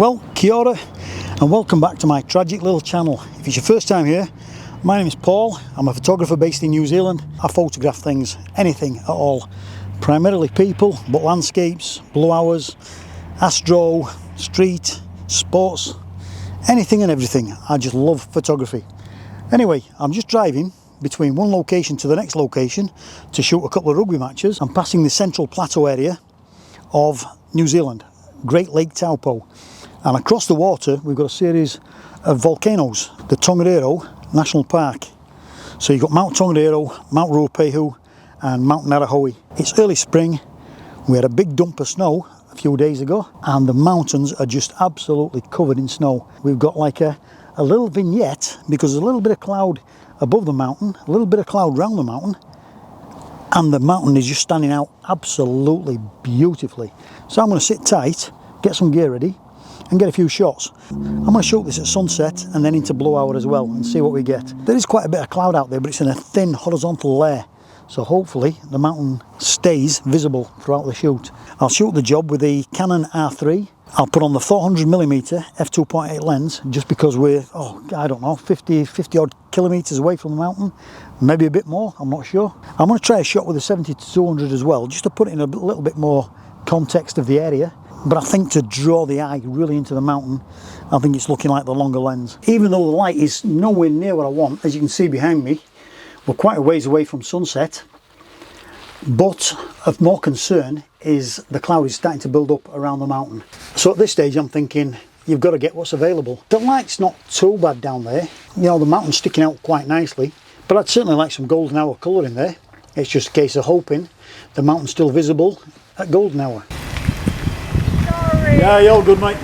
Well, kia ora and welcome back to my tragic little channel. If it's your first time here, my name is Paul. I'm a photographer based in New Zealand. I photograph things, anything at all. Primarily people, but landscapes, blue hours, astro, street, sports, anything and everything. I just love photography. Anyway, I'm just driving between one location to the next location to shoot a couple of rugby matches. I'm passing the Central Plateau area of New Zealand, Great Lake Taupō. And across the water we've got a series of volcanoes, the Tongariro National Park. So you've got Mount Tongariro, Mount Ruapehu and Mount Ngauruhoe. It's early spring, we had a big dump of snow a few days ago and the mountains are just absolutely covered in snow. We've got like a little vignette because there's a little bit of cloud above the mountain, a little bit of cloud around the mountain, and the mountain is just standing out absolutely beautifully. So I'm going to sit tight, get some gear ready and get a few shots. I'm going to shoot this at sunset and then into blue hour as well and see what we get. There is quite a bit of cloud out there, but it's in a thin horizontal layer, so hopefully the mountain stays visible throughout the shoot. I'll shoot the job with the Canon R3. I'll put on the 400mm f2.8 lens just because we're, I don't know, 50 odd kilometres away from the mountain, maybe a bit more, I'm not sure. I'm going to try a shot with a 70-200 as well, just to put it in a little bit more context of the area. But I think to draw the eye really into the mountain, I think it's looking like the longer lens. Even though the light is nowhere near what I want, as you can see behind me, we're quite a ways away from sunset. But of more concern is the cloud is starting to build up around the mountain. So at this stage I'm thinking, you've got to get what's available. The light's not too bad down there. You know, the mountain's sticking out quite nicely, but I'd certainly like some golden hour colour in there. It's just a case of hoping the mountain's still visible at golden hour. Yeah, you're all good, mate.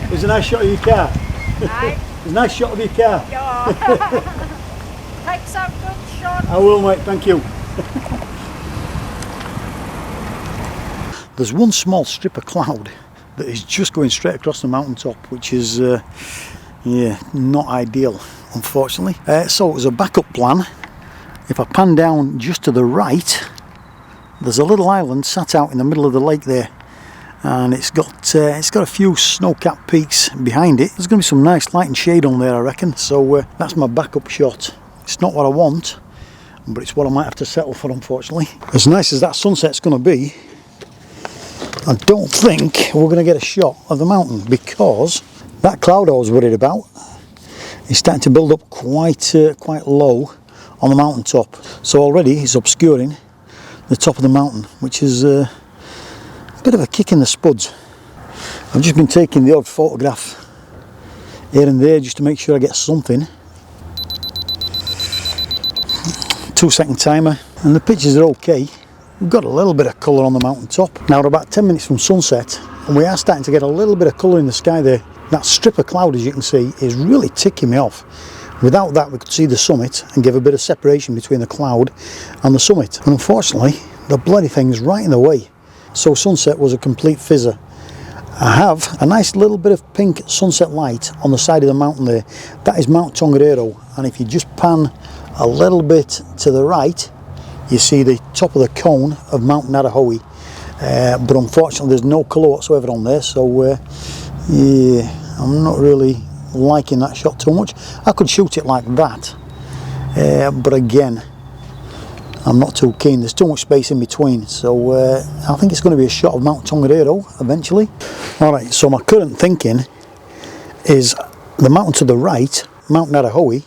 There's a nice shot of your car. Aye. There's a nice shot of your car. Yeah. Take some good shots. I will, mate, thank you. There's one small strip of cloud that is just going straight across the mountaintop, which is, yeah, not ideal, unfortunately. So as a backup plan, if I pan down just to the right, there's a little island sat out in the middle of the lake there. And it's got a few snow-capped peaks behind it. There's going to be some nice light and shade on there, I reckon. So that's my backup shot. It's not what I want, but it's what I might have to settle for, unfortunately. As nice as that sunset's going to be, I don't think we're going to get a shot of the mountain because that cloud I was worried about is starting to build up quite low on the mountaintop. So already it's obscuring the top of the mountain, which is a bit of a kick in the spuds. I've just been taking the odd photograph here and there just to make sure I get something. 2-second timer and the pictures are okay. We've got a little bit of colour on the mountain top. Now we're about 10 minutes from sunset and we are starting to get a little bit of colour in the sky there. That strip of cloud, as you can see, is really ticking me off. Without that we could see the summit and give a bit of separation between the cloud and the summit. And unfortunately the bloody thing's right in the way. So sunset was a complete fizzer. I have a nice little bit of pink sunset light on the side of the mountain there. That is Mount Tongariro, and if you just pan a little bit to the right, you see the top of the cone of Mount Ngauruhoe. But unfortunately there's no colour whatsoever on there, so yeah, I'm not really liking that shot too much. I could shoot it like that, but again, I'm not too keen. There's too much space in between, so I think it's going to be a shot of Mount Tongariro eventually. Alright, so my current thinking is the mountain to the right, Mount Ngauruhoe,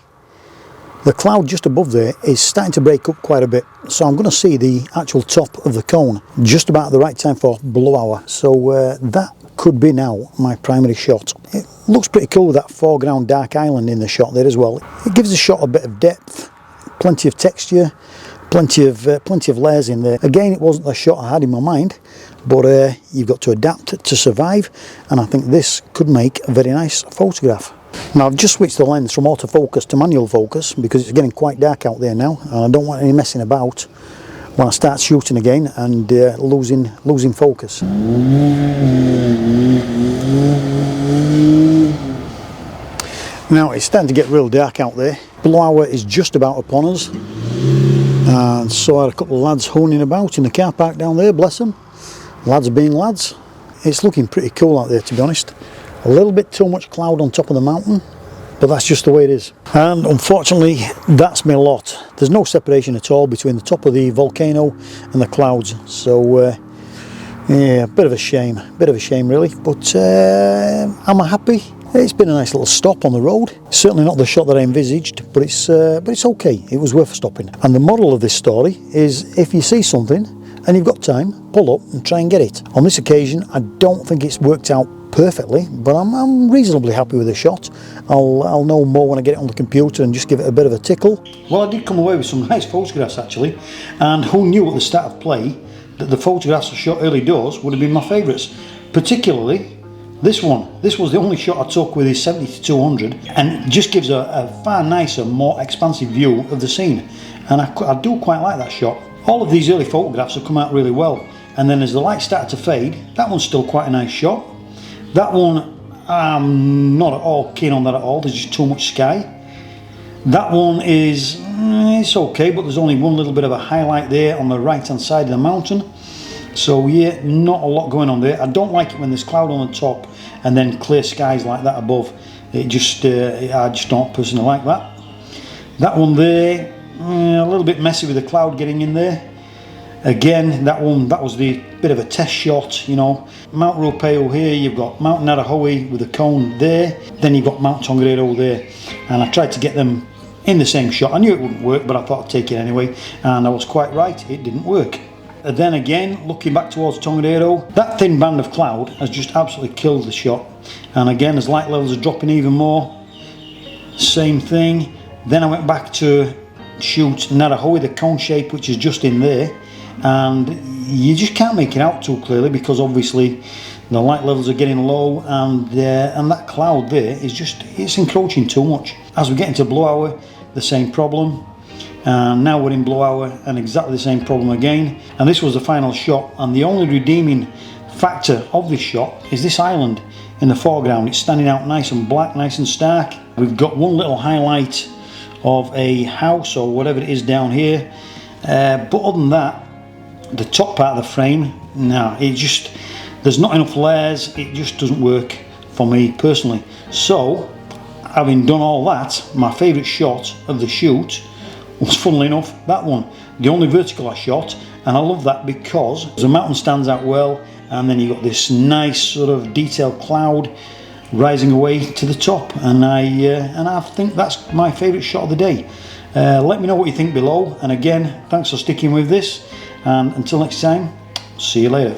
the cloud just above there is starting to break up quite a bit, so I'm going to see the actual top of the cone just about at the right time for blue hour. So that could be now my primary shot. It looks pretty cool with that foreground dark island in the shot there as well. It gives the shot a bit of depth, plenty of texture, plenty of layers in there. Again, it wasn't the shot I had in my mind, but you've got to adapt to survive, and I think this could make a very nice photograph. Now I've just switched the lens from autofocus to manual focus because it's getting quite dark out there now and I don't want any messing about when I start shooting again and losing focus. Now it's starting to get real dark out there. Blue hour is just about upon us, and so I had a couple of lads honing about in the car park down there, bless them. Lads being lads. it's looking pretty cool out there, to be honest. A little bit too much cloud on top of the mountain, but that's just the way it is. And unfortunately, that's my lot. There's no separation at all between the top of the volcano and the clouds. So yeah, bit of a shame really, but am I happy? It's been a nice little stop on the road. Certainly not the shot that I envisaged, but it's okay. It was worth stopping. And the moral of this story is, if you see something and you've got time, pull up and try and get it. On this occasion, I don't think it's worked out perfectly, but I'm reasonably happy with the shot. I'll know more when I get it on the computer and just give it a bit of a tickle. Well, I did come away with some nice photographs actually, and who knew at the start of play that the photographs I shot early doors would have been my favourites, particularly this one. This was the only shot I took with his 70-200, and it just gives a far nicer, more expansive view of the scene, and I do quite like that shot. All of these early photographs have come out really well, and then as the light started to fade, that one's still quite a nice shot. That one, I'm not at all keen on that at all. There's just too much sky. That one is, it's okay, but there's only one little bit of a highlight there on the right hand side of the mountain. So yeah, not a lot going on there. I don't like it when there's cloud on the top and then clear skies like that above. It just, I just don't personally like that. That one there, a little bit messy with the cloud getting in there. Again, that one, that was the bit of a test shot, you know. Mount Ruapehu here, you've got Mount Ngauruhoe with a cone there, then you've got Mount Tongariro there, and I tried to get them in the same shot. I knew it wouldn't work, but I thought I'd take it anyway, and I was quite right, it didn't work. And then again, looking back towards Tongariro, that thin band of cloud has just absolutely killed the shot. And again, as light levels are dropping even more, same thing. Then I went back to shoot Ngauruhoe, the cone shape, which is just in there, and you just can't make it out too clearly because obviously the light levels are getting low, and that cloud there is just, it's encroaching too much. As we get into blow hour, the same problem, and now we're in blow hour and exactly the same problem again. And this was the final shot, and the only redeeming factor of this shot is this island in the foreground. It's standing out nice and black, nice and stark. We've got one little highlight of a house or whatever it is down here, but other than that, the top part of the frame, no, it just, there's not enough layers. It just doesn't work for me personally. So having done all that, my favourite shot of the shoot was, funnily enough, that one, the only vertical I shot, and I love that because the mountain stands out well, and then you've got this nice sort of detailed cloud rising away to the top, and I think that's my favourite shot of the day. Let me know what you think below, and again, thanks for sticking with this, and until next time, see you later.